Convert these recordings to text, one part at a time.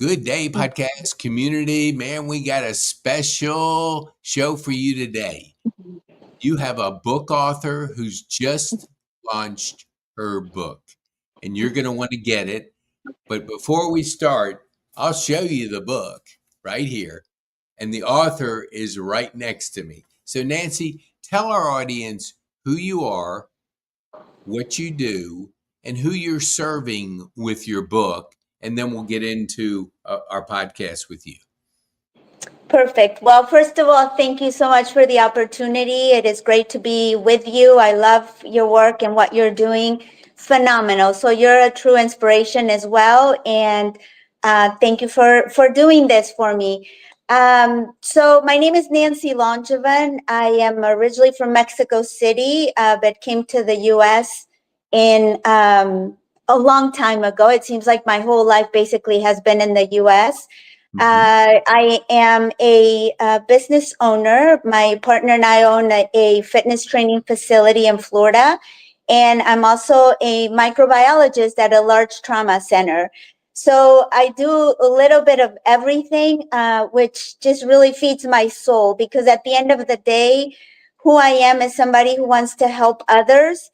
Good day, podcast community. Man, we got a special show for you today. You have a book author who's just launched her book, and you're going to want to get it. But before we start, I'll show you the book right here, and the author is right next to me. So, Nancy, tell our audience who you are, what you do, and who you're serving with your book, and then we'll get into our podcast with you. Perfect. Well, first of all, thank you so much for the opportunity. It is great to be with you. I love your work and what you're doing. Phenomenal. So you're a true inspiration as well. And thank you for doing this for me. So my name is Nancy Landevin. I am originally from Mexico City, but came to the U.S. in a long time ago. It seems like my whole life basically has been in the U.S. I am a business owner. My partner and I own a fitness training facility in Florida. And I'm also a microbiologist at a large trauma center. So I do a little bit of everything, which just really feeds my soul, because at the end of the day, who I am is somebody who wants to help others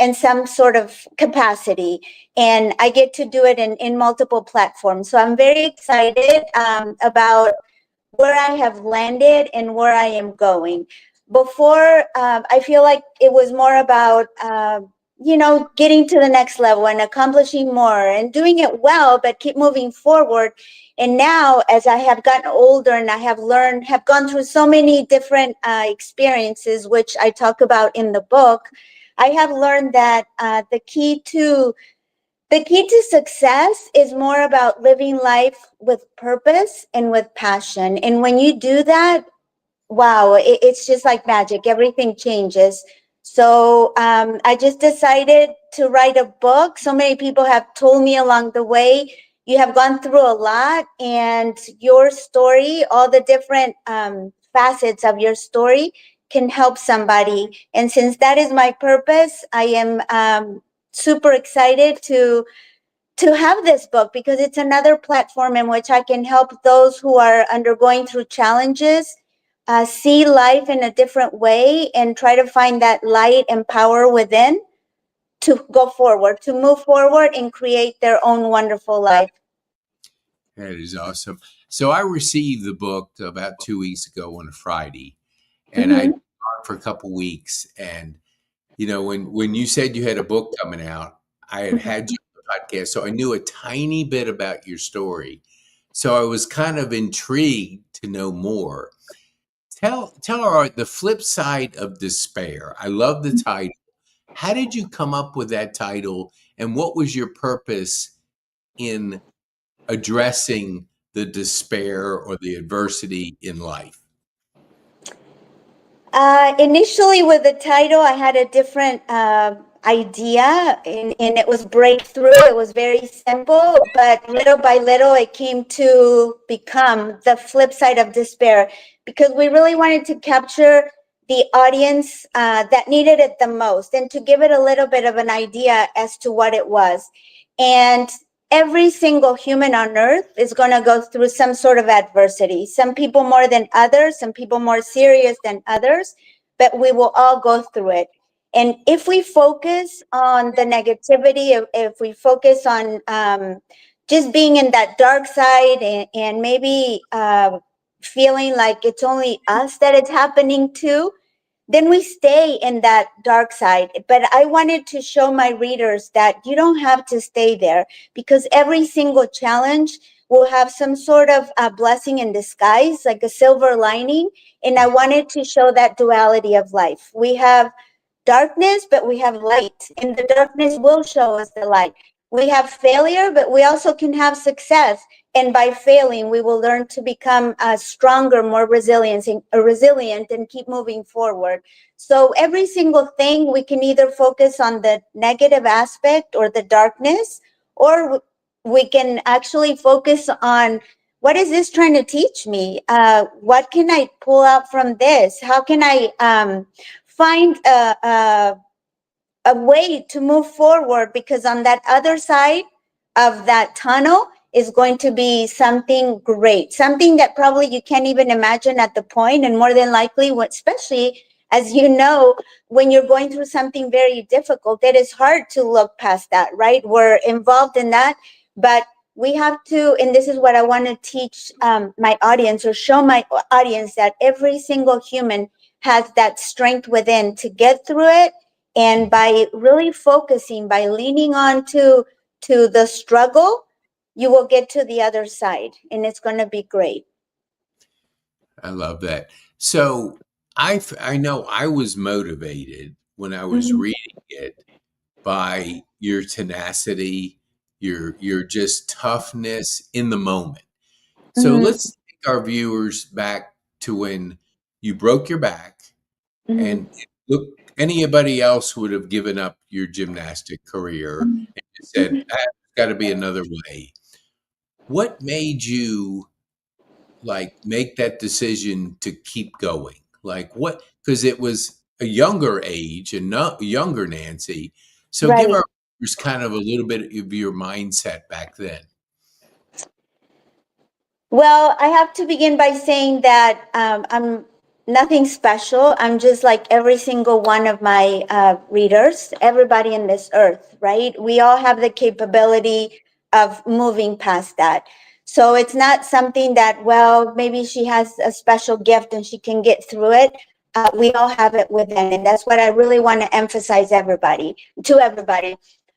in some sort of capacity. And I get to do it in multiple platforms. So I'm very excited about where I have landed and where I am going. Before, I feel like it was more about, getting to the next level and accomplishing more and doing it well, but keep moving forward. And now, as I have gotten older and I have gone through so many different experiences, which I talk about in the book, I have learned that the key to success is more about living life with purpose and with passion. And when you do that, wow, it's just like magic. Everything changes. So I just decided to write a book. So many people have told me along the way, you have gone through a lot, and your story, all the different facets of your story can help somebody. And since that is my purpose, I am super excited to have this book, because it's another platform in which I can help those who are undergoing through challenges see life in a different way and try to find that light and power within to go forward, to move forward and create their own wonderful life. That is awesome. So I received the book about 2 weeks ago on a Friday, and I read for a couple weeks. And when you said you had a book coming out, I had you on the podcast, so I knew a tiny bit about your story. So I was kind of intrigued to know more. Tell the flip side of despair. I love the title. How did you come up with that title, and what was your purpose in addressing the despair or the adversity in life? Initially, with the title, I had a different idea, and it was breakthrough. It was very simple, but little by little, it came to become the flip side of despair, because we really wanted to capture the audience that needed it the most, and to give it a little bit of an idea as to what it was. And every single human on earth is going to go through some sort of adversity. Some people more than others, some people more serious than others, but we will all go through it. And if we focus on the negativity, if we focus on just being in that dark side, and maybe feeling like it's only us that it's happening to, then we stay in that dark side. But I wanted to show my readers that you don't have to stay there, because every single challenge will have some sort of a blessing in disguise, like a silver lining. And I wanted to show that duality of life. We have darkness, but we have light, and the darkness will show us the light. We have failure, but we also can have success. And by failing, we will learn to become stronger, more resilient, and keep moving forward. So every single thing, we can either focus on the negative aspect or the darkness, or we can actually focus on, what is this trying to teach me? What can I pull out from this? How can I find a way to move forward? Because on that other side of that tunnel is going to be something great, something that probably you can't even imagine at the point. And more than likely, especially as you know, when you're going through something very difficult, it is hard to look past that, right? We're involved in that, but we have to, and this is what I want to teach my audience, or show my audience, that every single human has that strength within to get through it. And by really focusing, by leaning on to the struggle, you will get to the other side, and it's going to be great. I love that. So I know I was motivated when I was Mhm. reading it by your tenacity, your just toughness in the moment. So Mhm. let's take our viewers back to when you broke your back, Mhm. and look, anybody else would have given up your gymnastic career Mhm. and just said, ah, there's got to be another way. What made you like make that decision to keep going? Like what? Because it was a younger age and not younger Nancy. So give Right. our viewers kind of a little bit of your mindset back then. Well, I have to begin by saying that I'm nothing special. I'm just like every single one of my readers, everybody in this earth, right? We all have the capability of moving past that. So it's not something that, well, maybe she has a special gift and she can get through it. We all have it within. And that's what I really want to emphasize to everybody.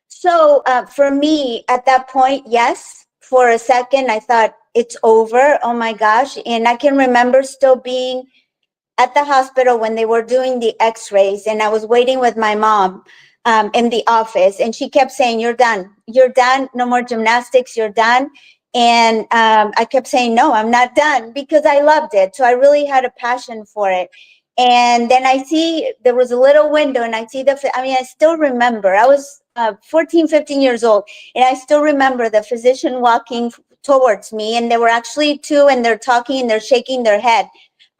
So for me, at that point, yes, for a second, I thought it's over. Oh my gosh. And I can remember still being at the hospital when they were doing the x-rays, and I was waiting with my mom in the office, and she kept saying, you're done, no more gymnastics, you're done. And I kept saying, no, I'm not done, because I loved it. So I really had a passion for it. And then I see there was a little window, and I still remember, I was 14, 15 years old, and I still remember the physician walking towards me, and there were actually two, and they're talking and they're shaking their head.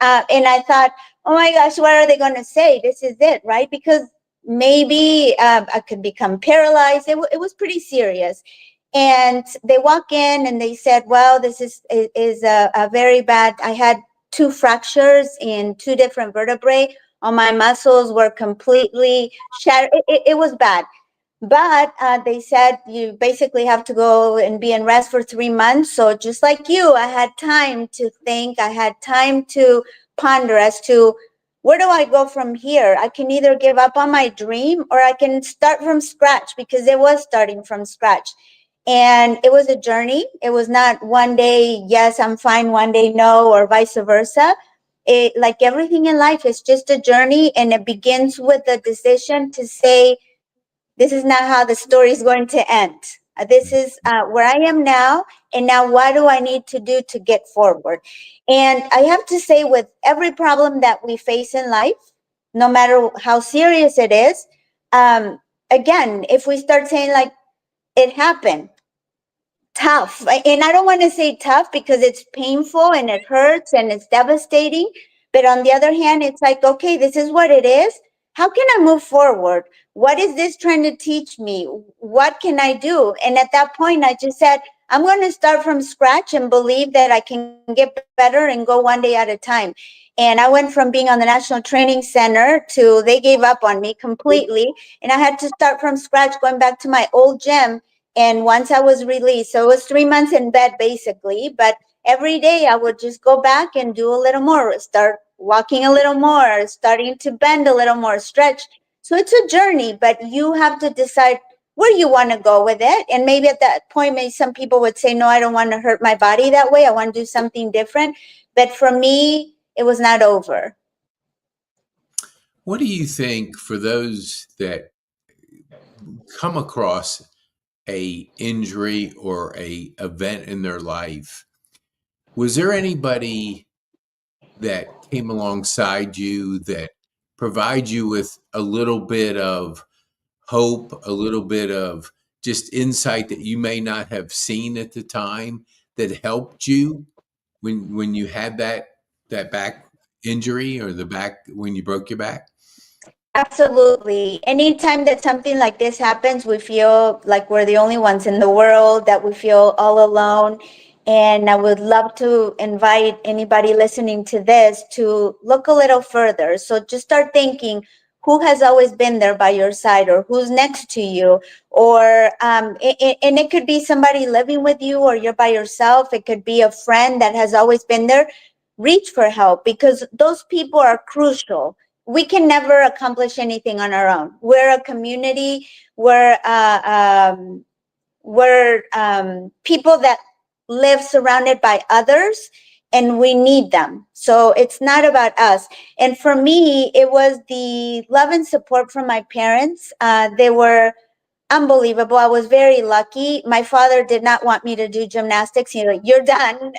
And I thought, oh my gosh, what are they going to say? This is it, right? Because maybe I could become paralyzed. It was pretty serious. And they walk in and they said, well, this is a very bad. I had two fractures in two different vertebrae. All my muscles were completely shattered. It was bad. But they said you basically have to go and be in rest for 3 months. So just like you, I had time to think. I had time to ponder as to where do I go from here. I can either give up on my dream or I can start from scratch, because it was starting from scratch. And it was a journey. It was not one day, yes, I'm fine, one day, no, or vice versa. It, like everything in life, is just a journey, and it begins with a decision to say, this is not how the story is going to end. This is where I am now. And now, what do I need to do to get forward? And I have to say, with every problem that we face in life, no matter how serious it is, again, if we start saying, like, it happened, tough. And I don't want to say tough because it's painful and it hurts and it's devastating. But on the other hand, it's like, okay, this is what it is. How can I move forward? What is this trying to teach me? What can I do? And at that point, I just said, I'm going to start from scratch and believe that I can get better and go one day at a time. And I went from being on the National Training Center to they gave up on me completely. And I had to start from scratch, going back to my old gym. And once I was released, so it was 3 months in bed basically, but every day I would just go back and do a little more, start walking a little more, starting to bend a little more, stretch. So it's a journey, but you have to decide where you want to go with it. And maybe at that point, maybe some people would say, no, I don't want to hurt my body that way. I want to do something different. But for me, it was not over. What do you think for those that come across a injury or a event in their life? Was there anybody that came alongside you that provide you with a little bit of hope, a little bit of just insight that you may not have seen at the time that helped you when you had that back injury or the back when you broke your back? Absolutely. Anytime that something like this happens, we feel like we're the only ones in the world, that we feel all alone. And I would love to invite anybody listening to this to look a little further. So just start thinking who has always been there by your side, or who's next to you, or and it could be somebody living with you, or you're by yourself. It could be a friend that has always been there. Reach for help, because those people are crucial. We can never accomplish anything on our own. We're a community. We're people that live surrounded by others, and we need them. So it's not about us. And for me, it was the love and support from my parents. They were unbelievable. I was very lucky. My father did not want me to do gymnastics. He's like, "You're done."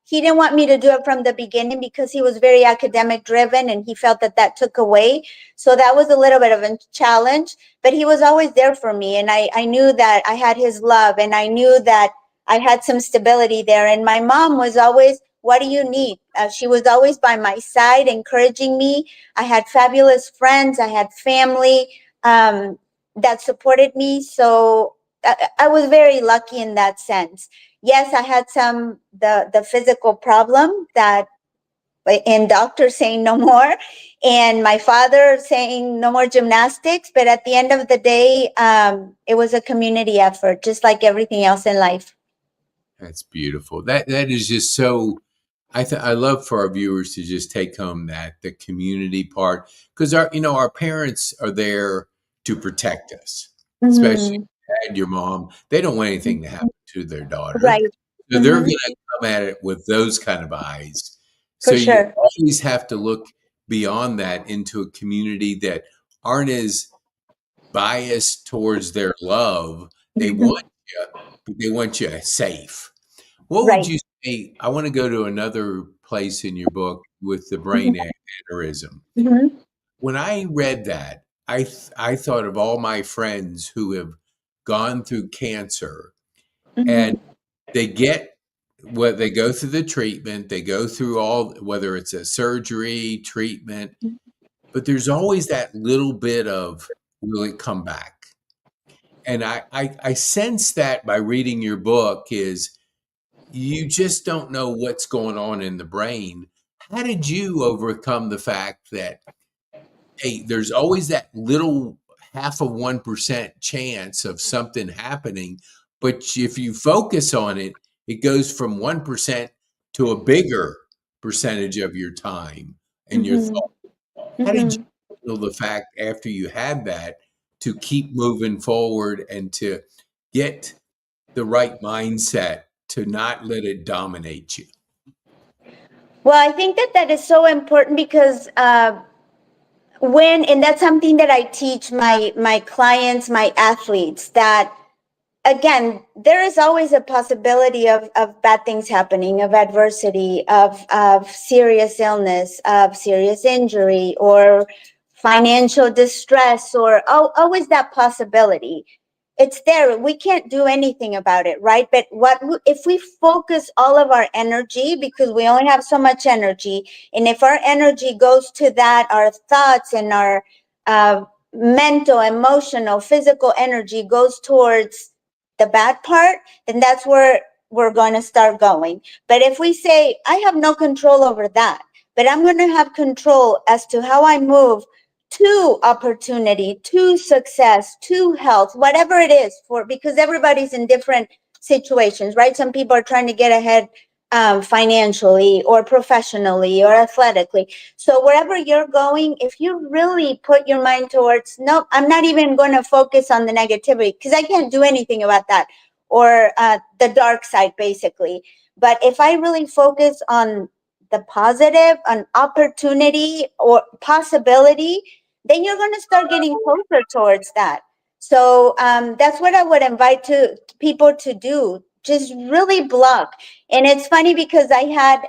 He didn't want me to do it from the beginning because he was very academic driven, and he felt that that took away. So that was a little bit of a challenge, but he was always there for me. And I knew that I had his love, and I knew that I had some stability there. And my mom was always, "What do you need?" She was always by my side, encouraging me. I had fabulous friends. I had family. That supported me. So I was very lucky in that sense. Yes, I had the physical problem that, and doctors saying no more, and my father saying no more gymnastics. But at the end of the day, it was a community effort, just like everything else in life. That's beautiful. That is just so. I love for our viewers to just take home that the community part, because our parents are there to protect us, especially Mm-hmm. dad, your mom. They don't want anything to happen to their daughter, Right. so they're going Mm-hmm. to come at it with those kind of eyes. So For you sure. always have to look beyond that into a community that aren't as biased towards their love. They Mm-hmm. want you, but they want you safe. What would Right. you say? I want to go to another place in your book with the brain Mm-hmm. aneurysm. Mm-hmm. When I read that, I thought of all my friends who have gone through cancer, and Mm-hmm. they get what they go through the treatment, they go through all, whether it's a surgery, treatment, but there's always that little bit of, will it come back? And I sense that by reading your book is you just don't know what's going on in the brain. How did you overcome the fact that, hey, there's always that little half of 1% chance of something happening, but if you focus on it, it goes from 1% to a bigger percentage of your time and your Mm-hmm. thought. How did you Mm-hmm. handle the fact after you had that to keep moving forward and to get the right mindset to not let it dominate you? Well, I think that that is so important because and that's something that I teach my clients, my athletes, that again, there is always a possibility of bad things happening, of adversity, of serious illness, of serious injury, or financial distress, or always that possibility. It's there. We can't do anything about it, right? But if we focus all of our energy, because we only have so much energy, and if our energy goes to that, our thoughts and our uh, mental, emotional, physical energy goes towards the bad part, then that's where we're going to start going. But if we say, I have no control over that, but I'm going to have control as to how I move to opportunity, to success, to health, whatever it is, for because everybody's in different situations, right? Some people are trying to get ahead financially or professionally or athletically. So wherever you're going, if you really put your mind towards, no, I'm not even going to focus on the negativity because I can't do anything about that, or the dark side, basically. But if I really focus on the positive, on opportunity or possibility, then you're going to start getting closer towards that. So that's what I would invite to people to do. Just really block. And it's funny because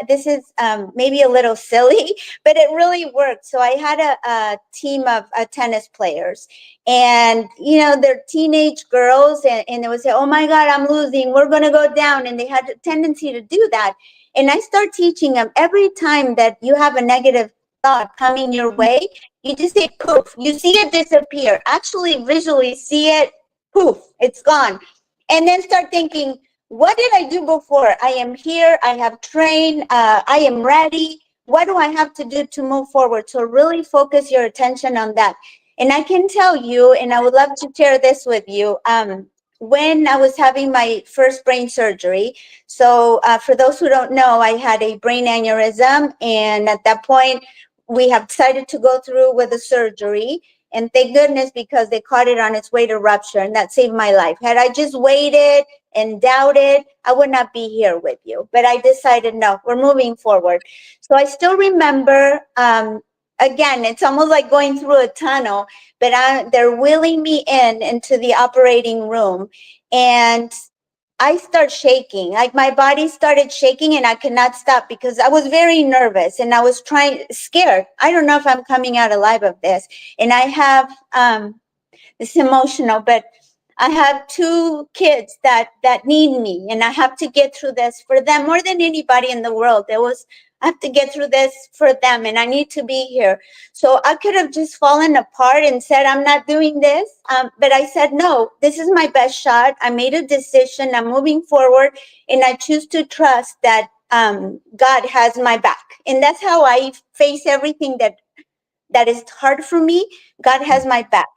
this is maybe a little silly, but it really worked. So I had a team of tennis players, and they're teenage girls, and they would say, "Oh my God, I'm losing. We're going to go down." And they had a tendency to do that. And I start teaching them, every time that you have a negative thought coming your way, you just say poof. You see it disappear. Actually, visually see it, poof, it's gone. And then start thinking, what did I do before? I am here. I have trained. I am ready. What do I have to do to move forward? So really focus your attention on that. And I can tell you, and I would love to share this with you. When I was having my first brain surgery, so for those who don't know, I had a brain aneurysm, and at that point, we have decided to go through with the surgery. And thank goodness, because they caught it on its way to rupture, and that saved my life. Had I just waited and doubted, I would not be here with you. But I decided, no, we're moving forward. So I still remember, again, it's almost like going through a tunnel, but they're wheeling me into the operating room. And I start shaking, like my body started shaking, and I could not stop because I was very nervous and I was scared. I don't know if I'm coming out alive of this. And I have, it's emotional, but I have two kids that need me, and I have to get through this for them more than anybody in the world. I have to get through this for them, and I need to be here. So I could have just fallen apart and said, I'm not doing this. But I said, no, this is my best shot. I made a decision. I'm moving forward, and I choose to trust that God has my back. And that's how I face everything that is hard for me. God has my back.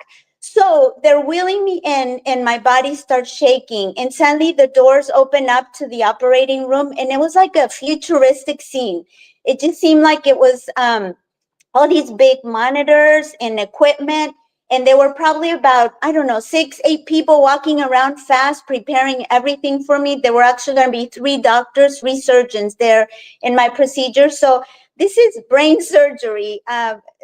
So they're wheeling me in, and my body starts shaking. And suddenly the doors open up to the operating room, and it was like a futuristic scene. It just seemed like it was all these big monitors and equipment. And there were probably about, I don't know, 6, 8 people walking around fast, preparing everything for me. There were actually going to be 3 doctors, 3 surgeons there in my procedure. So this is brain surgery.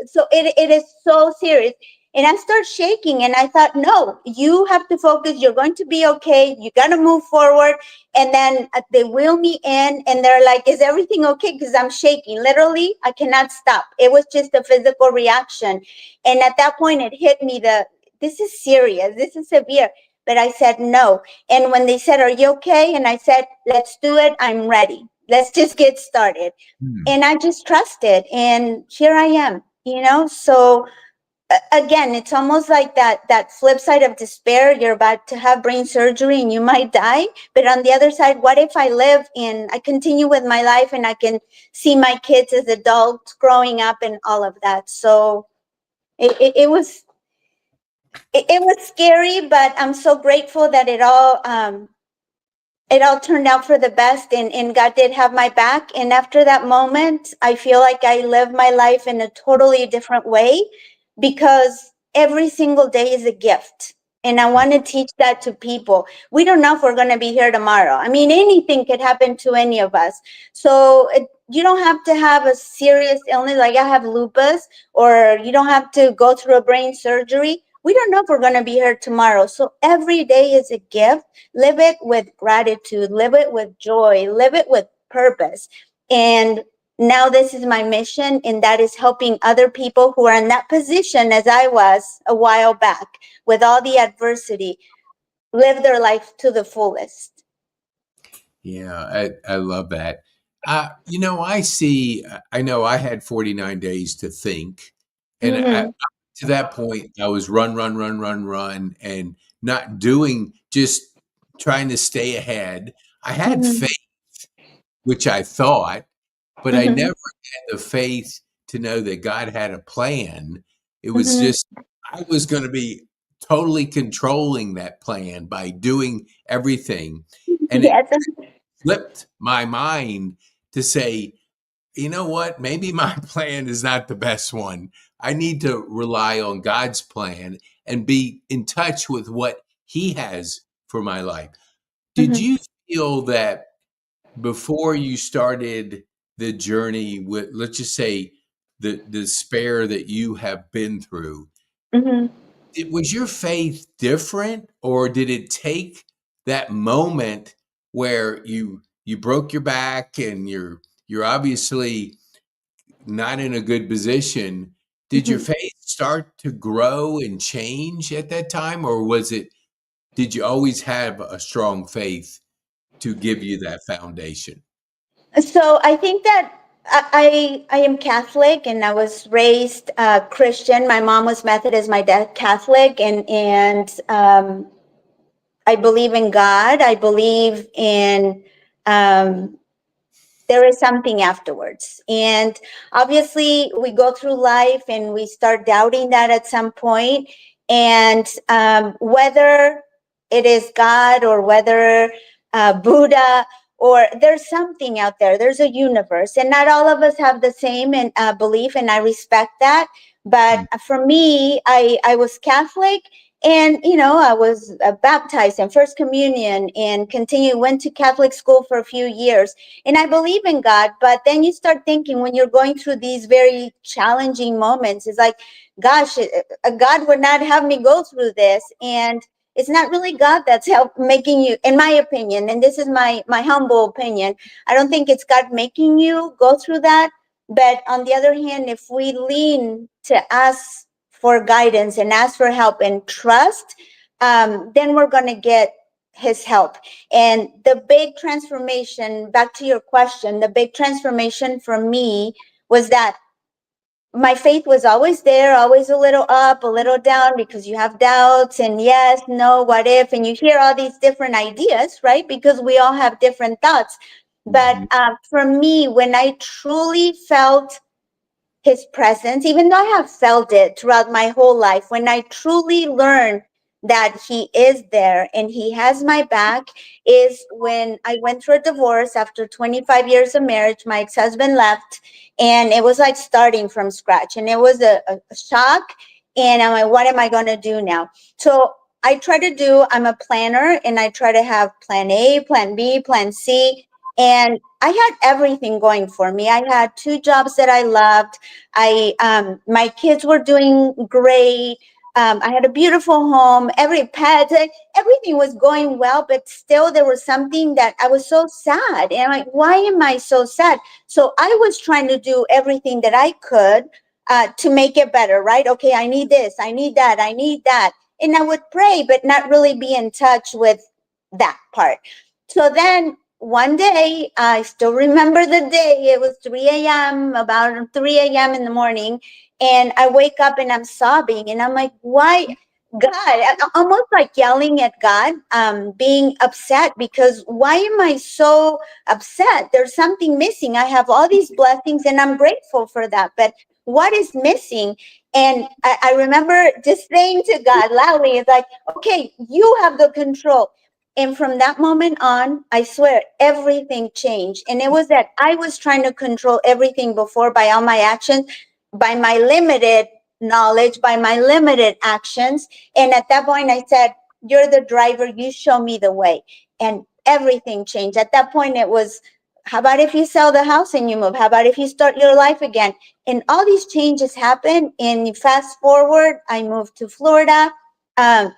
So it is so serious. And I start shaking, and I thought, no, you have to focus. You're going to be okay. You got to move forward. And then they wheel me in, and they're like, is everything okay? Because I'm shaking. Literally, I cannot stop. It was just a physical reaction. And at that point, it hit me this is serious. This is severe. But I said, no. And when they said, are you okay? And I said, let's do it. I'm ready. Let's just get started. And I just trusted. And here I am, So again, it's almost like that flip side of despair. You're about to have brain surgery and you might die, but on the other side, what if I live and I continue with my life and I can see my kids as adults growing up and all of that? So it was scary, but I'm so grateful that it all turned out for the best, and God did have my back. And after that moment, I feel like I live my life in a totally different way, because every single day is a gift. And I want to teach that to people. We don't know if we're going to be here tomorrow. I mean, anything could happen to any of us. So you don't have to have a serious illness like I have lupus, or you don't have to go through a brain surgery. We don't know if we're going to be here tomorrow. So every day is a gift. Live it with gratitude, live it with joy, live it with purpose. And now this is my mission, and that is helping other people who are in that position as I was a while back, with all the adversity, live their life to the fullest. Yeah, I love that. I know I had 49 days to think. And Mm-hmm. to that point, I was run, run, run, run, run, and not doing, just trying to stay ahead. I had Mm-hmm. faith, which I thought, but I Mm-hmm. never had the faith to know that God had a plan. It was Mm-hmm. just, I was going to be totally controlling that plan by doing everything. And it Yes. flipped my mind to say, you know what? Maybe my plan is not the best one. I need to rely on God's plan and be in touch with what He has for my life. Did Mm-hmm. you feel that before you started the journey with, let's just say, the despair that you have been through, Mm-hmm. was your faith different, or did it take that moment where you broke your back and you're obviously not in a good position? Did your Mm-hmm. faith start to grow and change at that time, or did you always have a strong faith to give you that foundation? So I think that I am Catholic, and I was raised Christian. My mom was Methodist, my dad Catholic, and I believe in God. I believe in um, there is something afterwards. And obviously, we go through life and we start doubting that at some point. And whether it is God or whether Buddha, or there's something out there, there's a universe. And not all of us have the same belief, and I respect that. But for me, I was Catholic, and I was baptized in first communion and continued, went to Catholic school for a few years, and I believe in God. But then you start thinking, when you're going through these very challenging moments, it's like, gosh, God would not have me go through this. And it's not really God that's making you, in my opinion, and this is my humble opinion. I don't think it's God making you go through that. But on the other hand, if we lean to ask for guidance and ask for help and trust, then we're going to get his help. And the big transformation, back to your question, the big transformation for me was that my faith was always there, always a little up, a little down, because you have doubts and yes, no, what if, and you hear all these different ideas, right? Because we all have different thoughts. But Mhm. for me, when I truly felt his presence, even though I have felt it throughout my whole life, when I truly learned that he is there and he has my back, is when I went through a divorce after 25 years of marriage. My ex-husband left, and it was like starting from scratch, and it was a shock. And I'm like, what am I going to do now? So I try to do, I'm a planner, and I try to have plan A, plan B, plan C. And I had everything going for me. I had two jobs that I loved. My kids were doing great. I had a beautiful home, every pet, everything was going well, but still there was something that I was so sad. And I'm like, why am I so sad? So I was trying to do everything that I could to make it better, right? Okay, I need this, I need that, I need that. And I would pray, but not really be in touch with that part. So then one day, I still remember the day. It was 3 a.m., about 3 a.m. in the morning. And I wake up and I'm sobbing. And I'm like, why? God, almost like yelling at God, being upset because why am I so upset? There's something missing. I have all these blessings and I'm grateful for that. But what is missing? And I remember just saying to God loudly, it's like, okay, you have the control. And from that moment on, I swear everything changed. And it was that I was trying to control everything before by all my actions, by my limited knowledge, by my limited actions. And at that point, I said, you're the driver, you show me the way. And everything changed. At that point, it was, how about if you sell the house and you move? How about if you start your life again? And all these changes happen. And fast forward, I moved to Florida. Um,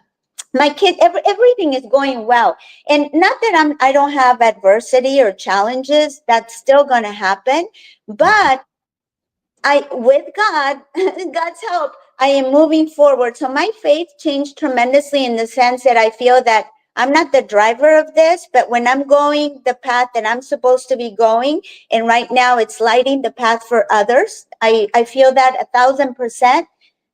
my kid, everything is going well. And not that I don't have adversity or challenges, that's still going to happen. But I, with God, God's help, I am moving forward. So my faith changed tremendously in the sense that I feel that I'm not the driver of this, but when I'm going the path that I'm supposed to be going, and right now it's lighting the path for others, I feel that 1,000%,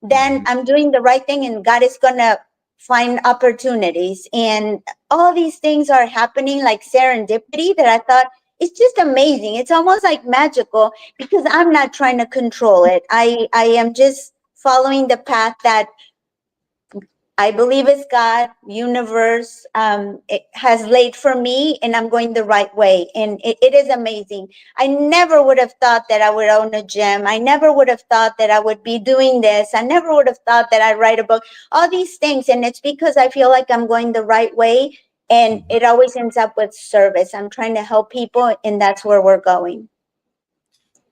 then Mhm. I'm doing the right thing and God is going to find opportunities. And all these things are happening like serendipity that I thought, it's just amazing. It's almost like magical because I'm not trying to control it. I am just following the path that I believe is God, universe, it has laid for me, and I'm going the right way. And it is amazing. I never would have thought that I would own a gym. I never would have thought that I would be doing this. I never would have thought that I'd write a book, all these things. And it's because I feel like I'm going the right way. And Mhm. it always ends up with service. I'm trying to help people, and that's where we're going.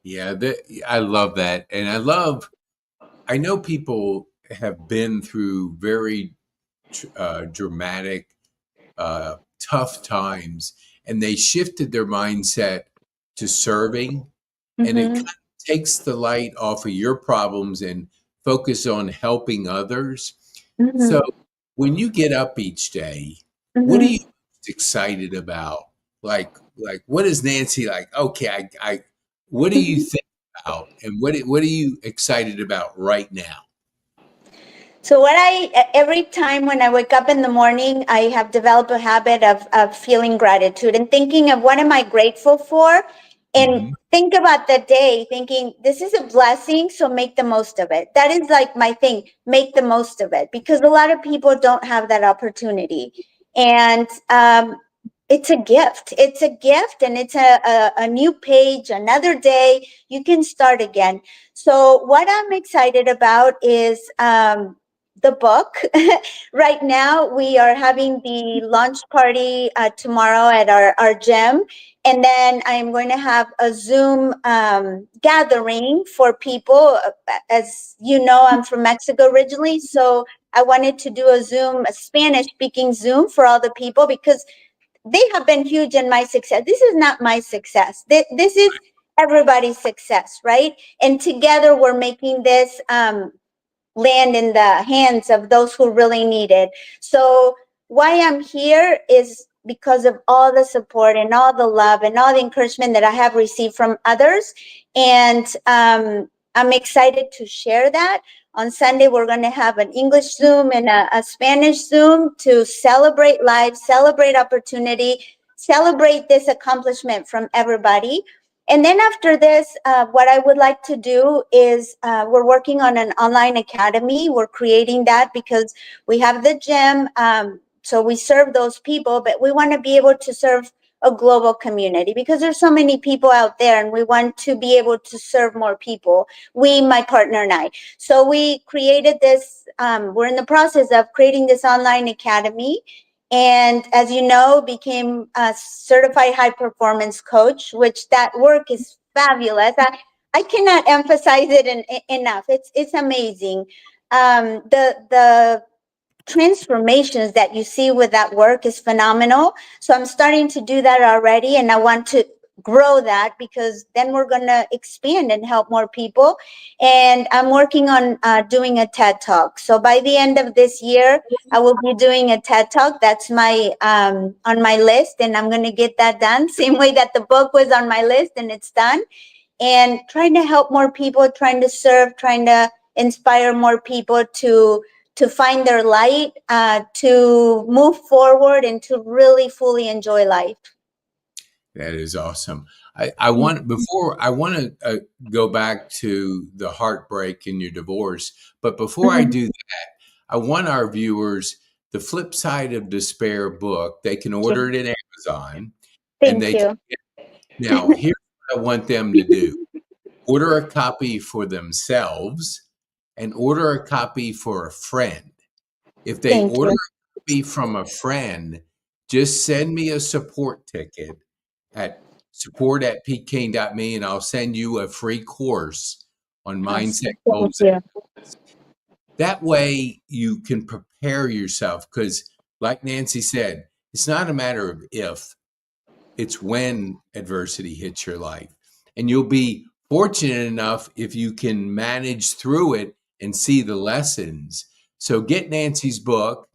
Yeah, I love that. And I know people have been through very dramatic, tough times, and they shifted their mindset to serving, and it Mm-hmm. kind of takes the light off of your problems and focus on helping others. So Mm-hmm. when you get up each day, what are you Mm-hmm. most excited about? Like what is Nancy like? Okay, what do you think about, and what are you excited about right now? So every time when I wake up in the morning, I have developed a habit of feeling gratitude and thinking of what am I grateful for, and Hmm. think about the day thinking this is a blessing, so make the most of it. That is like my thing, make the most of it, because a lot of people don't have that opportunity. And it's a gift, and it's a new page, another day you can start again. So what I'm excited about is the book. Right now, we are having the launch party tomorrow at our gym. And then I'm going to have a Zoom gathering for people. As you know, I'm from Mexico originally. So I wanted to do a Spanish speaking Zoom for all the people, because they have been huge in my success. This is not my success. This is everybody's success, right? And together we're making this land in the hands of those who really need it. So why I'm here is because of all the support and all the love and all the encouragement that I have received from others. And I'm excited to share that. On Sunday, we're going to have an English Zoom and a Spanish Zoom to celebrate life, celebrate opportunity, celebrate this accomplishment from everybody. And then after this, what I would like to do is we're working on an online academy. We're creating that because we have the gym. So we serve those people, but we want to be able to serve a global community, because there's so many people out there and we want to be able to serve more people. We, my partner and I. So we created this, we're in the process of creating this online academy, and as you know, became a certified high performance coach, which that work is fabulous. I cannot emphasize it enough. It's amazing. The transformations that you see with that work is phenomenal. So I'm starting to do that already, and I want to grow that, because then we're going to expand and help more people. And I'm working on doing a TED Talk. So by the end of this year, I will be doing a TED Talk. That's my on my list, and I'm going to get that done. Same way that the book was on my list, and it's done. And trying to help more people, trying to serve, trying to inspire more people to find their light, to move forward, and to really fully enjoy life. That is awesome. I want before I want to go back to the heartbreak in your divorce, but before I Mhm. do that, I want our viewers the flip side of despair book. They can Thank order you. it in Amazon, and Thank they can, you. now here's what I want them to do: order a copy for themselves, and order a copy for a friend. If they Thank order you. a copy from a friend, just send me a support ticket at support@pkane.me, and I'll send you a free course on mindset Awesome. Thank goals. you. That way you can prepare yourself, because like Nancy said, it's not a matter of if, it's when adversity hits your life. And you'll be fortunate enough if you can manage through it and see the lessons. So get Nancy's book,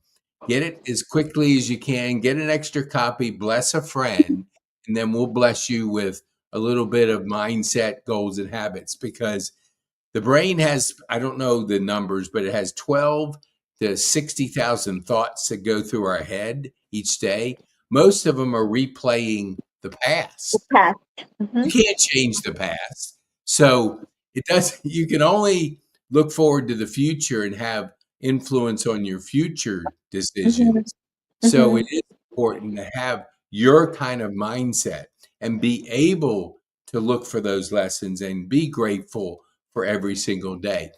get it as quickly as you can, get an extra copy, bless a friend, and then we'll bless you with a little bit of mindset, goals, and habits, because the brain has, I don't know the numbers, but it has 12 to 60,000 thoughts that go through our head each day. Most of them are replaying the The past. past. Hmm. You can't change the past. So it does, you can only look forward to the future and have influence on your future Hmm. decisions. So Hmm. it is important to have your kind of mindset and be able to look for those lessons and be grateful for every single day.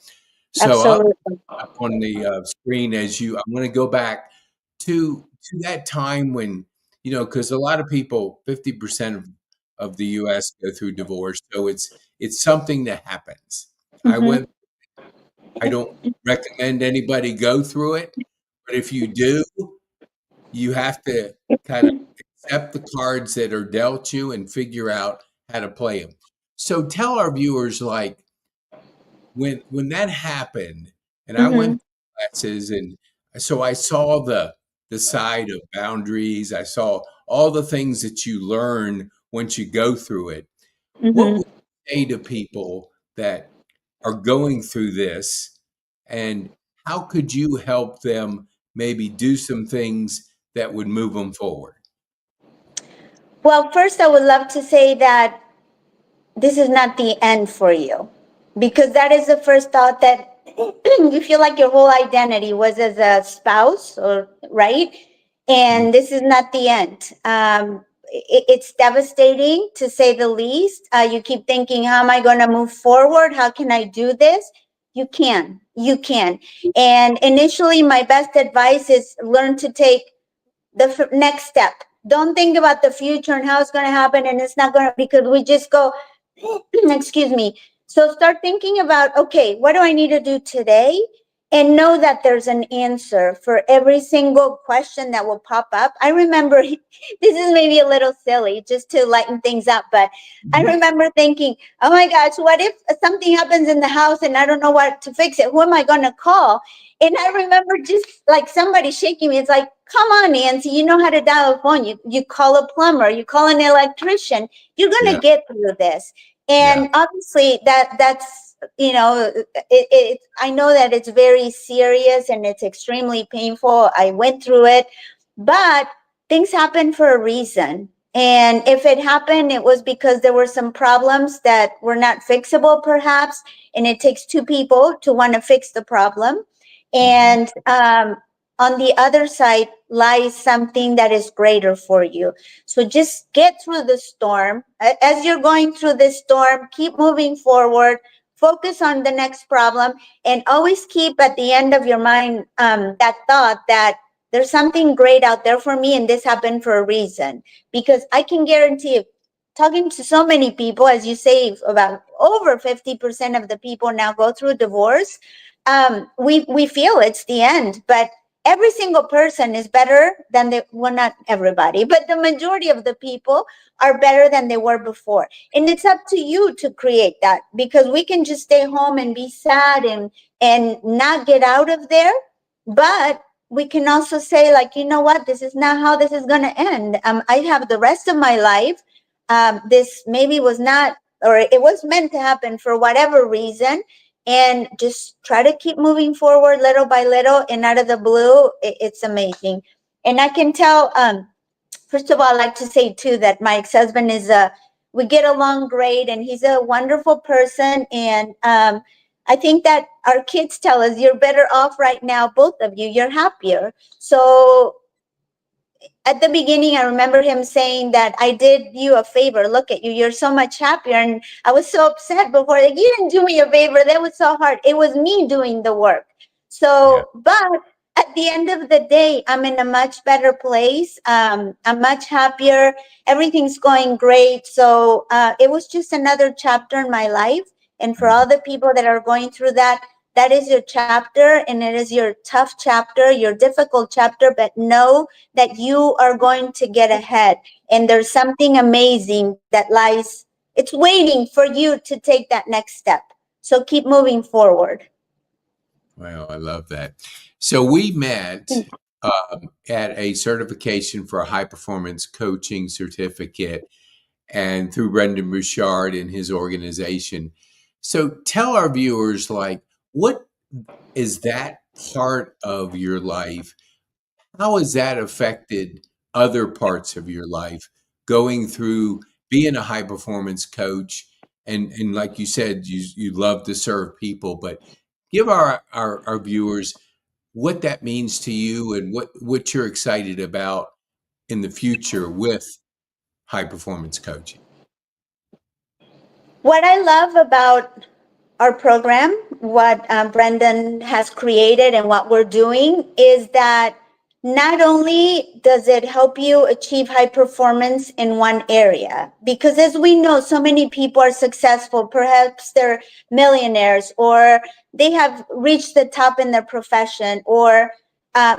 So up Absolutely. on the screen, as you, I want to go back to that time when, because a lot of people, 50% of the U.S. go through divorce, so it's something that happens. I Hmm. went. I don't recommend anybody go through it, but if you do, you have to kind of accept the cards that are dealt you and figure out how to play them. So tell our viewers, like, when that happened, and I went Hmm. through classes, and so I saw the side of boundaries. I saw all the things that you learn once you go through it. What Hmm. say to people that are going through this, and how could you help them maybe do some things that would move them forward? Well, first, I would love to say that this is not the end for you, because that is the first thought that you feel like your whole identity was as a spouse, or right, Mhm. and this is not the end. It's devastating, to say the least. You keep thinking, how am I going to move forward? How can I do this? You can. And initially, my best advice is learn to take the next step. Don't think about the future and how it's going to happen, and it's not going to, because we just go, excuse me. So start thinking about, okay, what do I need to do today? And know that there's an answer for every single question that will pop up. I remember, this is maybe a little silly, just to lighten things up, but I Mhm. remember thinking, oh my gosh, what if something happens in the house and I don't know what to fix it? Who am I going to call? And I remember just like somebody shaking me. It's like, come on, Nancy, you know how to dial a phone. You call a plumber, you call an electrician. You're going Yeah, to get through this. yeah, And obviously that's, I know that it's very serious and it's extremely painful. I went through it, but things happen for a reason. And if it happened, it was because there were some problems that were not fixable, perhaps, and it takes two people to want to fix the problem. mhm, And on the other side lies something that is greater for you. So just get through the storm. As you're going through this storm, keep moving forward, focus on the next problem, and always keep at the end of your mind that thought that there's something great out there for me, and this happened for a reason. Because I can guarantee you, talking to so many people, as you say, about over 50% of the people now go through divorce. We feel it's the end, but every single person is better than they, well, not everybody, but the majority of the people are better than they were before. And it's up to you to create that, because we can just stay home and be sad and not get out of there. But we can also say, like, you know what, this is not how this is going to end. I have the rest of my life. This maybe was not, or it was meant to happen for whatever reason, and just try to keep moving forward little by little. And out of the blue, it's amazing. And I can tell, first of all, I like to say too that my ex-husband is we get along great, and he's a wonderful person. And I think that our kids tell us, you're better off right now, both of you, you're happier. So at the beginning, I remember him saying that I did you a favor. Look at you. You're so much happier. And I was so upset before. Like, you didn't do me a favor. That was so hard. It was me doing the work. yeah. So, but at the end of the day, I'm in a much better place. I'm much happier. Everything's going great. So it was just another chapter in my life. And for all Mhm. the people that are going through that, that is your chapter, and it is your tough chapter, your difficult chapter. But know that you are going to get ahead, and there's something amazing that lies, it's waiting for you to take that next step. So keep moving forward. Well, I love that. So we met at a certification for a high performance coaching certificate, and through Brendan Bouchard and his organization. So tell our viewers, like, what is that part of your life? How has that affected other parts of your life going through being a high performance coach? And like you said, you love to serve people, but give our viewers what that means to you and what you're excited about in the future with high performance coaching. What I love about our program, what Brendan has created and what we're doing, is that not only does it help you achieve high performance in one area, because as we know, so many people are successful, perhaps they're millionaires, or they have reached the top in their profession, or uh,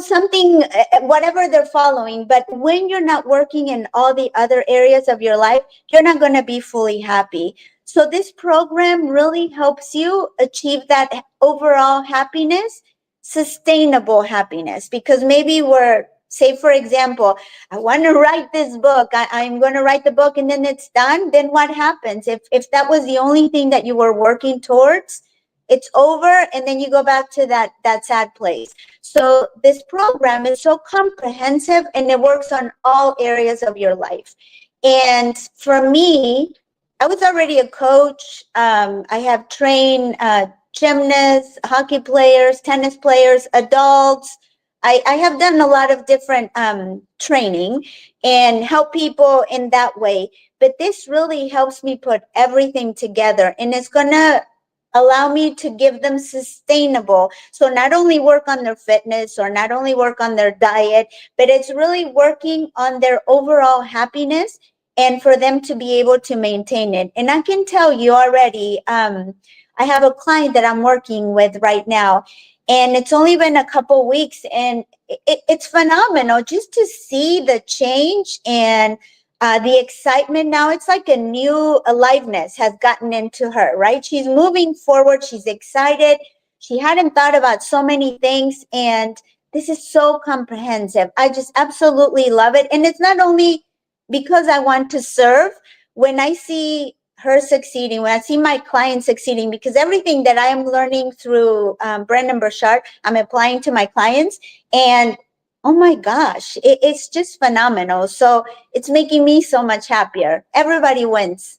something, whatever they're following. But when you're not working in all the other areas of your life, you're not going to be fully happy. So this program really helps you achieve that overall happiness, sustainable happiness, because maybe we're say, for example, I want to write this book. I'm going to write the book and then it's done. Then what happens? If that was the only thing that you were working towards, it's over. And then you go back to that sad place. So this program is so comprehensive and it works on all areas of your life. And for me, I was already a coach. I have trained gymnasts, hockey players, tennis players, adults. I have done a lot of different training and help people in that way. But this really helps me put everything together, and it's going to allow me to give them sustainable. So not only work on their fitness or not only work on their diet, but it's really working on their overall happiness and for them to be able to maintain it. And I can tell you already, I have a client that I'm working with right now, and it's only been a couple weeks, and it's phenomenal just to see the change and the excitement. Now it's like a new aliveness has gotten into her, right? She's moving forward. She's excited. She hadn't thought about so many things, and this is so comprehensive. I just absolutely love it. And it's not only because I want to serve. When I see her succeeding, when I see my clients succeeding, because everything that I am learning through Brendon Burchard, I'm applying to my clients, and oh my gosh, it's just phenomenal. So it's making me so much happier. Everybody wins.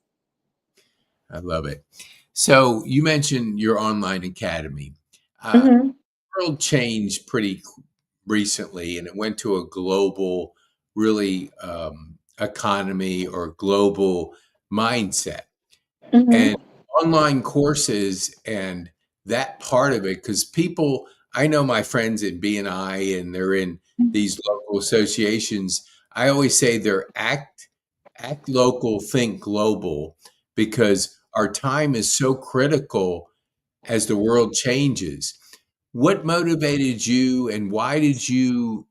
I love it. So you mentioned your online academy. Mm-hmm. The world changed pretty recently, and it went to a global, really economy or global mindset. Mm-hmm. And online courses and that part of it, because people, I know my friends in BNI and they're in these local associations. I always say they're act local, think global, because our time is so critical as the world changes. What motivated you and why did you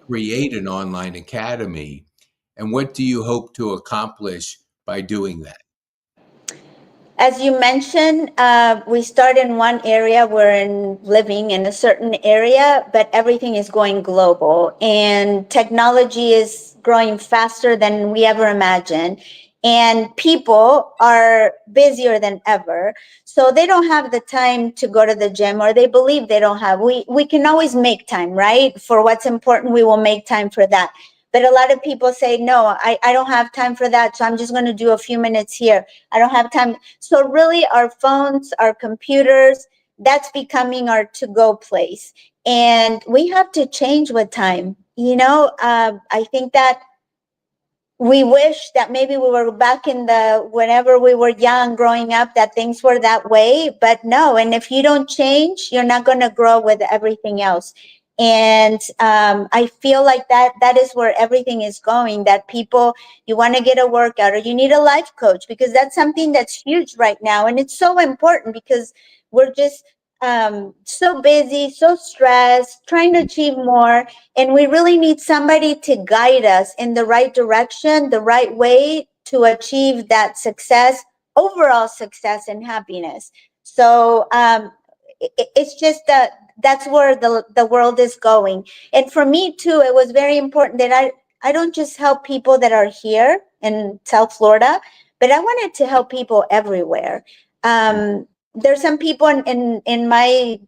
create an online academy? And what do you hope to accomplish by doing that? As you mentioned, we start in one area. Living in a certain area, but everything is going global, and technology is growing faster than we ever imagined. And people are busier than ever, so they don't have the time to go to the gym, or they believe they don't have. We can always make time, right? For what's important, we will make time for that. But a lot of people say, no, I don't have time for that, so I'm just going to do a few minutes here. I don't have time. So really our phones, our computers, that's becoming our to-go place. And we have to change with time. I think that we wish that maybe we were back in whenever we were young growing up, that things were that way, but no. And if you don't change, you're not going to grow with everything else. And I feel like that is where everything is going, that people, you want to get a workout or you need a life coach, because that's something that's huge right now. And it's so important because we're just so busy, so stressed, trying to achieve more, and we really need somebody to guide us in the right direction, the right way to achieve that success, overall success and happiness. So it's just that's where the world is going. And for me too, it was very important that I don't just help people that are here in South Florida, but I wanted to help people everywhere. There's some people in my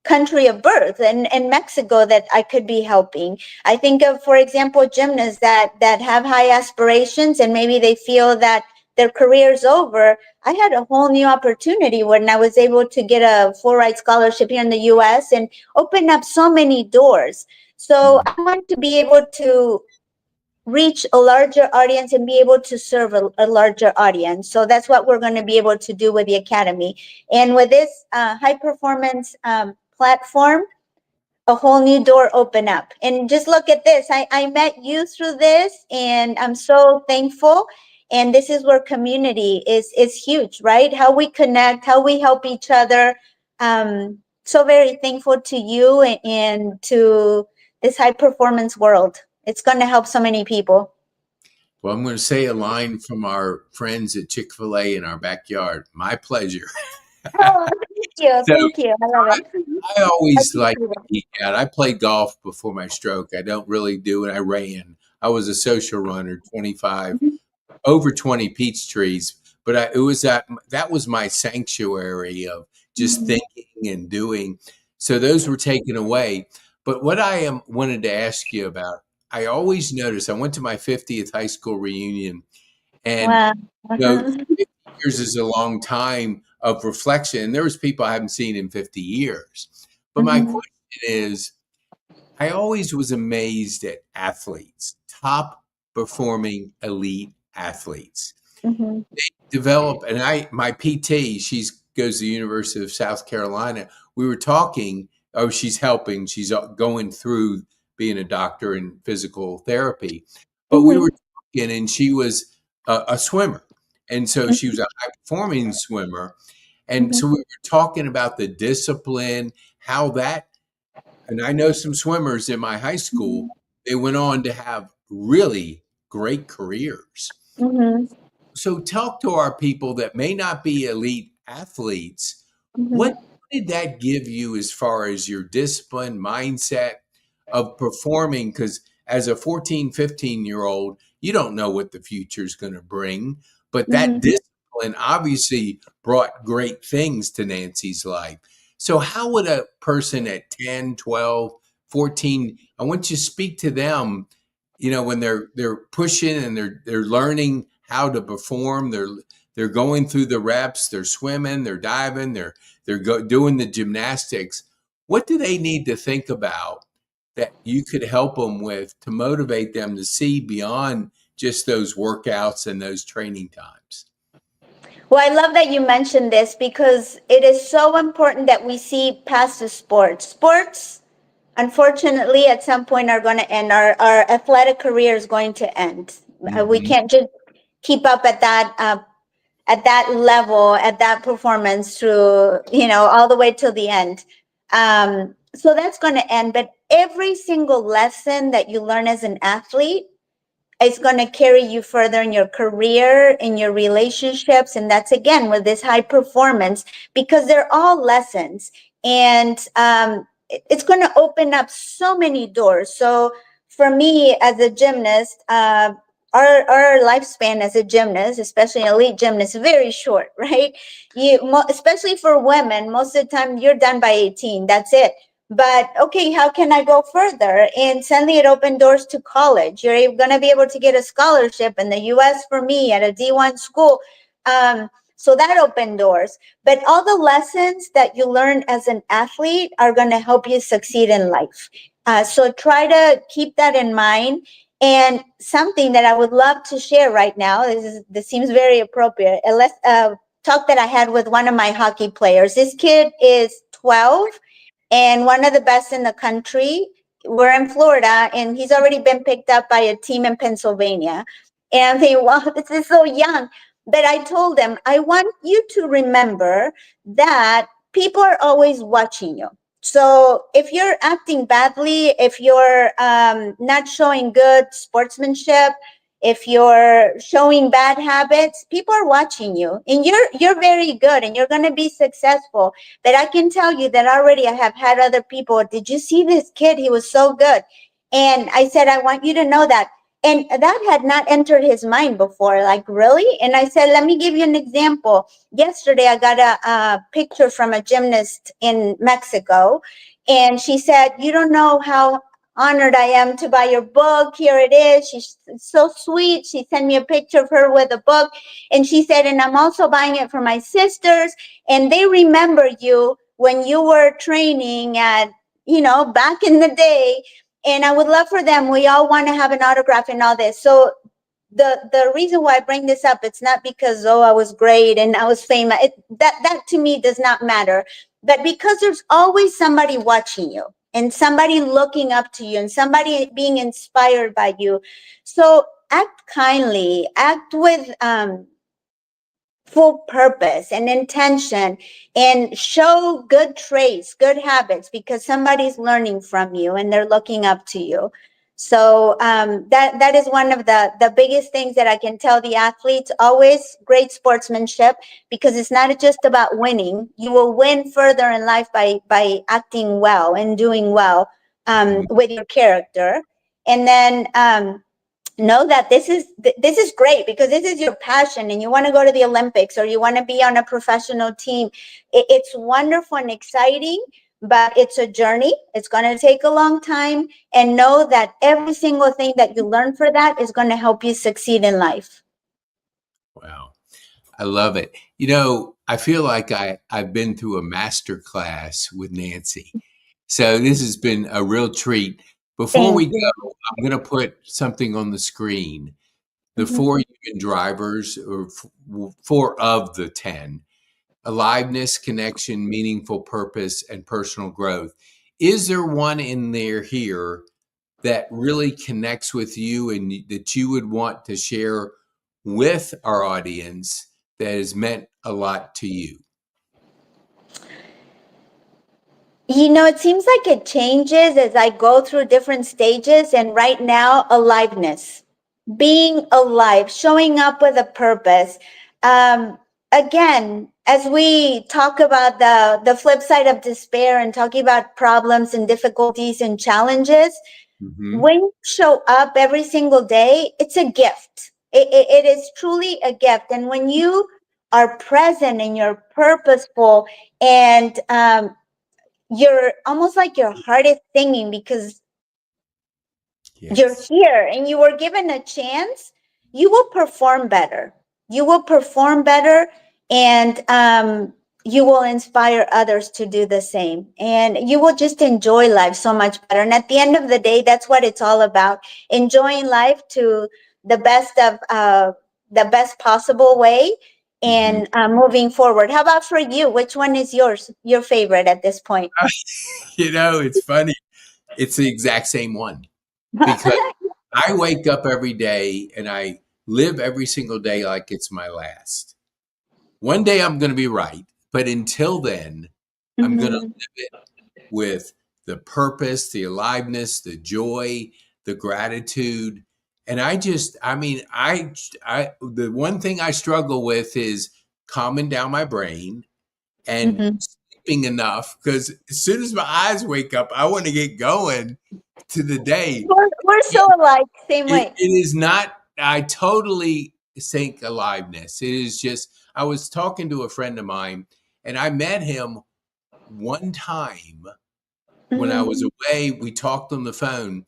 country of birth in Mexico that I could be helping. I think of, for example, gymnasts that have high aspirations and maybe they feel that their career's over. I had a whole new opportunity when I was able to get a full ride scholarship here in the US and open up so many doors. So I want to be able to reach a larger audience and be able to serve a larger audience. So that's what we're going to be able to do with the Academy. And with this high performance platform, a whole new door open up. And just look at this. I met you through this, and I'm so thankful. And this is where community is huge, right? How we connect, how we help each other. So very thankful to you and to this high performance world. It's going to help so many people. Well, I'm going to say a line from our friends at Chick-fil-A in our backyard. My pleasure. you. So Thank you. I love I, it. I I always like appreciate to eat out. I played golf before my stroke. I don't really do it. I ran. I was a social runner, 25 it. over 20 peach trees, but it was that was my sanctuary of just Mhm. thinking and doing. So those were taken away. But what I am wanted to ask you about, I always noticed I went to my 50th high school reunion, and Wow. you know, Uh-huh. 50 years is a long time of reflection. And there was people I haven't seen in 50 years. But my Mhm. question is, I always was amazed at athletes, top performing elite athletes Mhm. develop. And my PT, she's goes to the University of South Carolina. We were talking. Oh, she's helping. She's going through being a doctor in physical therapy. But we were Mhm. talking, and she was a swimmer, and so she was Mhm. a high performing swimmer. And so Mhm. we were talking about the discipline, how that. And I know some swimmers in my high school. Mhm. They went on to have really great careers. Mhm. So talk to our people that may not be elite athletes. What Mhm. did that give you as far as your discipline, mindset of performing? Because as a 14, 15-year old, you don't know what the future is going to bring. But that Mhm. discipline obviously brought great things to Nancy's life. So how would a person at 10, 12, 14? I want you to speak to them, when they're pushing and they're learning how to perform. They're going through the reps, they're swimming, they're diving, doing the gymnastics. What do they need to think about that you could help them with to motivate them to see beyond just those workouts and those training times? Well, I love that you mentioned this because it is so important that we see past the sports. Sports, unfortunately, at some point are going to end. Our athletic career is going to end. We Hmm. can't just keep up at that level, at that performance through, all the way till the end. So that's going to end. But every single lesson that you learn as an athlete, it's going to carry you further in your career, in your relationships. And that's again with this high performance, because they're all lessons. And it's going to open up so many doors. So for me as a gymnast, our lifespan as a gymnast, especially an elite gymnast, is very short, right? Especially for women, most of the time you're done by 18. That's it. But okay, how can I go further? And suddenly it opened doors to college. You're going to be able to get a scholarship in the US for me at a D1 school. So that opened doors. But all the lessons that you learn as an athlete are going to help you succeed in life. So try to keep that in mind. And something that I would love to share right now, this seems very appropriate. A talk that I had with one of my hockey players. This kid is 12 and one of the best in the country. We're in Florida, and he's already been picked up by a team in Pennsylvania. And I'm thinking, wow, this is so young. But I told him, I want you to remember that people are always watching you. So if you're acting badly, if you're not showing good sportsmanship, if you're showing bad habits, people are watching you, and you're very good, and you're going to be successful. But I can tell you that already I have had other people, did you see this kid? He was so good. And I said, I want you to know that. And that had not entered his mind before. Like, really? And I said, let me give you an example. Yesterday, I got a picture from a gymnast in Mexico. And she said, you don't know how honored I am to buy your book. Here it is. She's so sweet. She sent me a picture of her with a book. And she said, and I'm also buying it for my sisters. And they remember you when you were training at, back in the day. And I would love for them. We all want to have an autograph and all this. So the reason why I bring this up, it's not because, I was great and I was famous. That to me does not matter. But because there's always somebody watching you and somebody looking up to you and somebody being inspired by you. So act kindly, act with full purpose and intention, and show good traits, good habits, because somebody's learning from you and they're looking up to you. So that is one of the biggest things that I can tell the athletes. Always great sportsmanship, because it's not just about winning. You will win further in life by acting well and doing well Mhm. with your character. And then know that this is great, because this is your passion and you want to go to the Olympics, or you want to be on a professional team. It's wonderful and exciting, but it's a journey. It's going to take a long time, and know that every single thing that you learn for that is going to help you succeed in life. Wow. I love it. You know, I feel like I've been through a master class with Nancy. So this has been a real treat. Before Thank we you. go, I'm going to put something on the screen. The Mhm. four human drivers, or four of the 10: aliveness, connection, meaningful purpose, and personal growth. Is there one in there here that really connects with you and that you would want to share with our audience that has meant a lot to you? It seems like it changes as I go through different stages. And right now, aliveness, being alive, showing up with a purpose. Um, Again, as we talk about the flip side of despair and talking about problems and difficulties and challenges, Hmm. when you show up every single day, it's a gift. It is truly a gift. And when you are present and you're purposeful, and you're almost like your heart is singing because you're Yes. here and you were given a chance, you will perform better. You will perform better, and you will inspire others to do the same. And you will just enjoy life so much better. And at the end of the day, that's what it's all about: enjoying life to the best of the best possible way, Hmm. and moving forward. How about for you? Which one is your favorite at this point? You know, it's funny. It's the exact same one, because I wake up every day and I live every single day like it's my last. One day I'm going to be right, but until then, I'm going to Mhm. live it with the purpose, the aliveness, the joy, the gratitude. And I mean, the one thing I struggle with is calming down my brain and Mhm. sleeping enough, because as soon as my eyes wake up, I want to get going to the day. We're so alike, same way. It is not, I totally think aliveness. It is just, I was talking to a friend of mine and I met him one time when I was Mhm. away. We talked on the phone,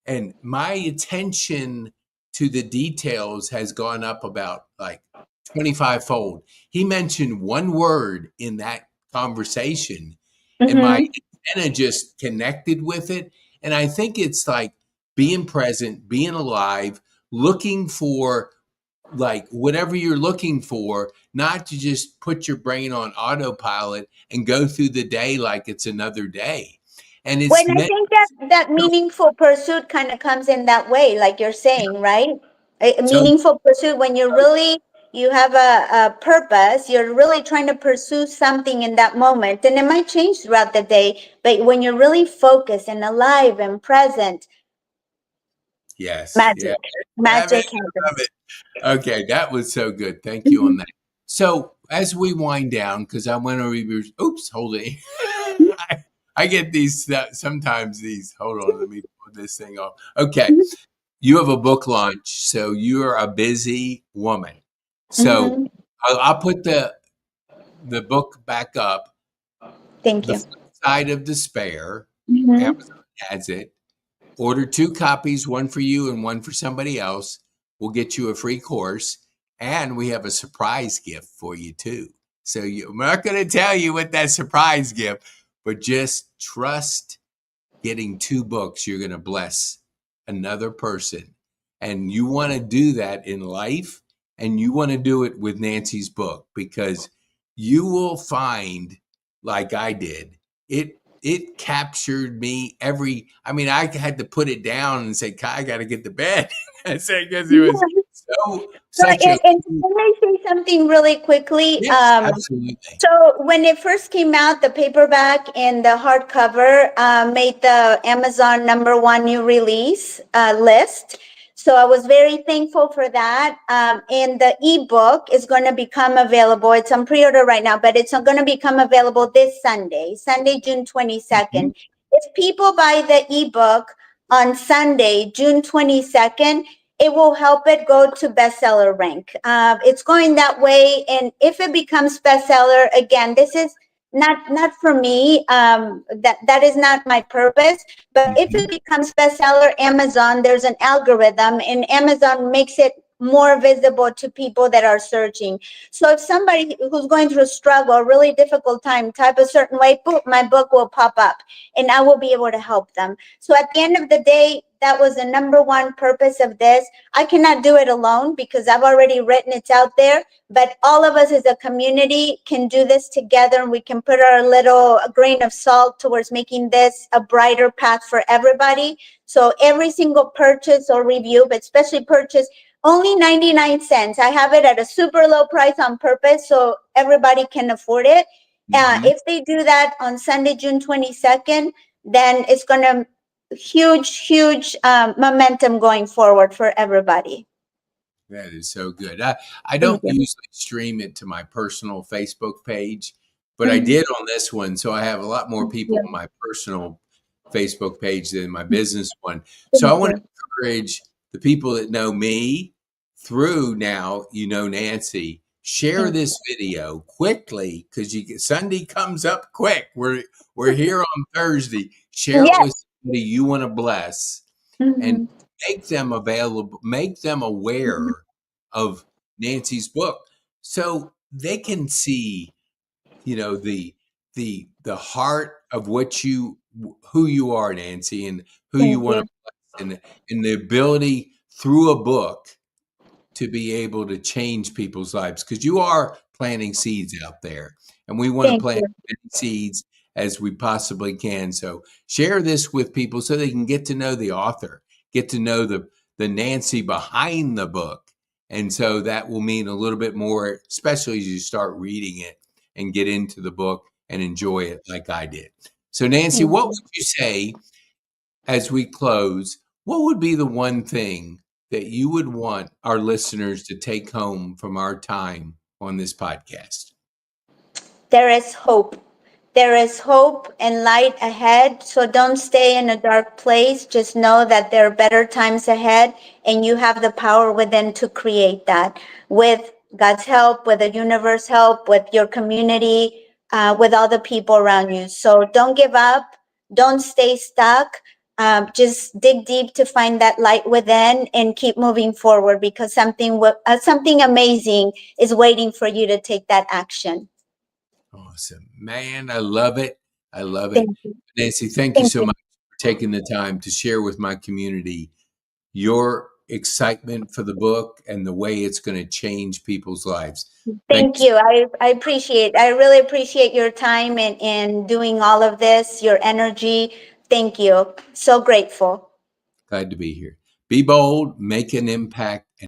and my attention to the details has gone up about like 25 fold. He mentioned one word in that conversation, and my Mhm. antenna just connected with it. And I think it's like being present, being alive, looking for like whatever you're looking for, not to just put your brain on autopilot and go through the day like it's another day. And it's When I meant. think that meaningful pursuit kind of comes in that way, like you're saying, right? A So meaningful pursuit, when you have a purpose, you're really trying to pursue something in that moment, and it might change throughout the day. But when you're really focused and alive and present, yes, yeah, magic, love it, magic love happens. it. Okay, that was so good. Thank you on Mhm. that. So as we wind down, because I want to review. Oops, hold it. I get these sometimes. These. Hold on, let me put this thing off. Okay, you have a book launch, so you're a busy woman. So Mhm. I'll put the book back up. Thank The you. Flip Side of Despair. Mhm. Amazon has it. Order two copies, one for you and one for somebody else. We'll get you a free course, and we have a surprise gift for you too. So I'm not going to tell you what that surprise gift, but just trust getting two books. You're going to bless another person, and you want to do that in life, and you want to do it with Nancy's book, because you will find, like I did, it captured me every. I mean, I had to put it down and say, I got to get to bed. I said, because it was Yeah. So So, such a and can I say something really quickly? yes, absolutely. So when it first came out, the paperback and the hardcover made the Amazon #1 new release list. So I was very thankful for that. And the ebook is going to become available. It's on pre-order right now, but it's going to become available this Sunday, June 22nd. Mhm. If people buy the ebook on Sunday, June 22nd, it will help it go to bestseller rank. It's going that way, and if it becomes bestseller, again, this is not for me. That is not my purpose. But if Mhm. it becomes bestseller, Amazon, there's an algorithm, and Amazon makes it more visible to people that are searching. So if somebody who's going through a struggle, a really difficult time, type a certain way, boom, my book will pop up, and I will be able to help them. So at the end of the day, that was the #1 purpose of this. I cannot do it alone because I've already written it's out there, but all of us as a community can do this together, and we can put our little grain of salt towards making this a brighter path for everybody. So every single purchase or review, but especially purchase, only 99 cents. I have it at a super low price on purpose so everybody can afford it. Mhm. If they do that on Sunday, June 22nd, then it's going to huge momentum going forward for everybody. That is so good. I Thank don't you. usually stream it to my personal Facebook page, but I Mhm. did on this one. So I have a lot more Thank people on you. my personal Facebook page than my business one. So I Thank want to you. encourage the people that know me through now, Nancy, share Thank this video quickly because Sunday comes up quick. We're here on Thursday. you. Share it Yes. with somebody you want to bless and Mhm. make them available, make them aware of Nancy's book so they can see, the heart of who you are, Nancy, and who you Thank want you. to bless, and the ability through a book to be able to change people's lives because you are planting seeds out there and we want to Thank plant you. as many seeds as we possibly can. So share this with people so they can get to know the author, get to know the Nancy behind the book. And so that will mean a little bit more, especially as you start reading it and get into the book and enjoy it like I did. So Nancy, Thank what you. would you say as we close, what would be the one thing that you would want our listeners to take home from our time on this podcast? There is hope. There is hope and light ahead. So don't stay in a dark place. Just know that there are better times ahead, and you have the power within to create that with God's help, with the universe help, with your community, with all the people around you. So don't give up. Don't stay stuck. Just dig deep to find that light within and keep moving forward because something amazing is waiting for you to take that action. Awesome. Man, I love it. I love it. Thank you. Nancy, thank you Thank so you. much for taking the time to share with my community your excitement for the book and the way it's going to change people's lives. Thank Thank you. you. I really appreciate your time and doing all of this, your energy. Thank you. So grateful. Glad to be here. Be bold, make an impact,